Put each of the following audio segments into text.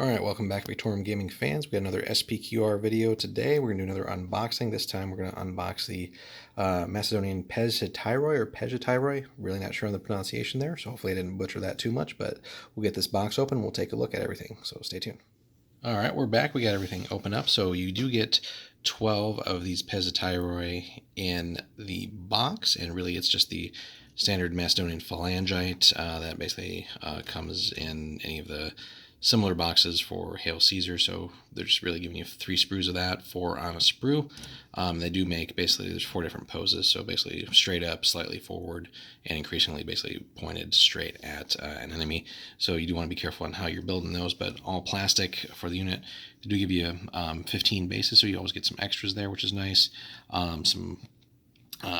Alright, welcome back Victorum Gaming fans. We got another SPQR video today. We're going to do another unboxing. This time we're going to unbox the Macedonian Pezhetairoi or Pezhetairoi. Really not sure on the pronunciation there, so hopefully I didn't butcher that too much, but we'll get this box open and we'll take a look at everything, so stay tuned. Alright, we're back. We got everything open up, so you do get 12 of these Pezhetairoi in the box, and really it's just the standard Macedonian phalangite that basically comes in any of the similar boxes for Hail Caesar, so they're just really giving you 3 sprues of that, 4 on a sprue. They do make, basically, there's 4 different poses, so basically straight up, slightly forward, and increasingly basically pointed straight at an enemy. So you do want to be careful on how you're building those, but all plastic for the unit. They do give you 15 bases, so you always get some extras there, which is nice. Some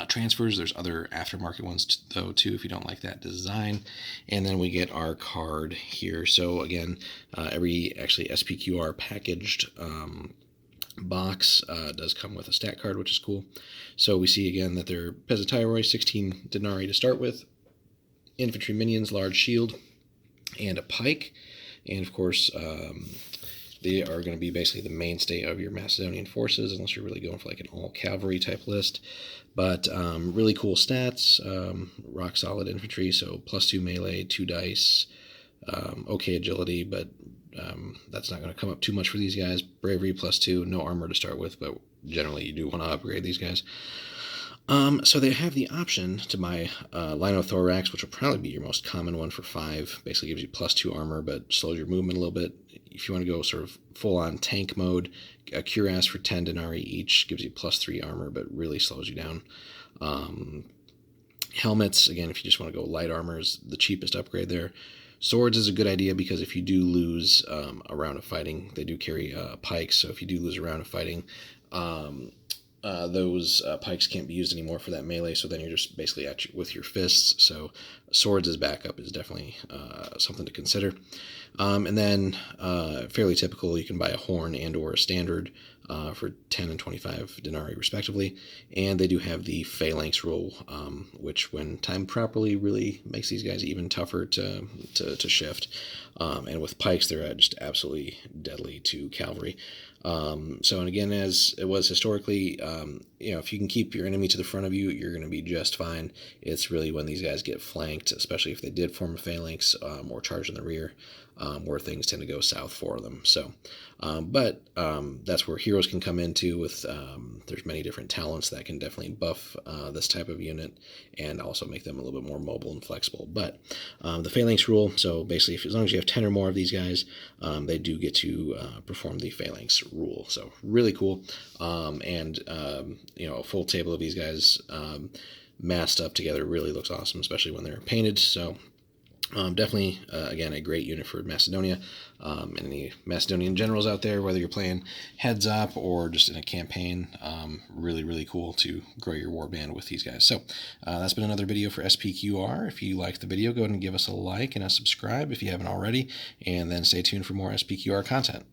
transfers. There's other aftermarket ones though too if you don't like that design. And then we get our card here. So again, every actually SPQR packaged box does come with a stat card, which is cool. So we see again that they're Pezhetairoi, 16 denarii to start with, infantry minions, large shield, and a pike. And of course they are going to be basically the mainstay of your Macedonian forces, unless you're really going for like an all cavalry type list. But really cool stats, rock solid infantry, so +2 melee, 2 dice, okay agility, but that's not going to come up too much for these guys. Bravery +2, no armor to start with, but generally you do want to upgrade these guys. So they have the option to buy Linothorax, which will probably be your most common one for 5. Basically gives you +2 armor, but slows your movement a little bit. If you want to go sort of full-on tank mode, a cuirass for 10 denarii each gives you +3 armor, but really slows you down. Helmets, again, if you just want to go light armor, is the cheapest upgrade there. Swords is a good idea because if you do lose a round of fighting, they do carry pikes, so if you do lose a round of fighting, those pikes can't be used anymore for that melee, so then you're just basically with your fists. So swords as backup is definitely something to consider. And then fairly typical, you can buy a horn and or a standard for 10 and 25 denarii respectively. And they do have the phalanx rule, which when timed properly really makes these guys even tougher to shift. And with pikes, they're just absolutely deadly to cavalry. So, and again, as it was historically, if you can keep your enemy to the front of you, you're going to be just fine. It's really when these guys get flanked, especially if they did form a phalanx or charge in the rear, where things tend to go south for them. So, but that's where heroes can come into with, there's many different talents that can definitely buff this type of unit and also make them a little bit more mobile and flexible. But the phalanx rule, so basically as long as you have 10 or more of these guys, they do get to perform the phalanx rule. So really cool. And a full table of these guys massed up together really looks awesome, especially when they're painted. So definitely, again, a great unit for Macedonia. And any Macedonian generals out there, whether you're playing heads up or just in a campaign, really, really cool to grow your warband with these guys. So that's been another video for SPQR. If you liked the video, go ahead and give us a like and a subscribe if you haven't already, and then stay tuned for more SPQR content.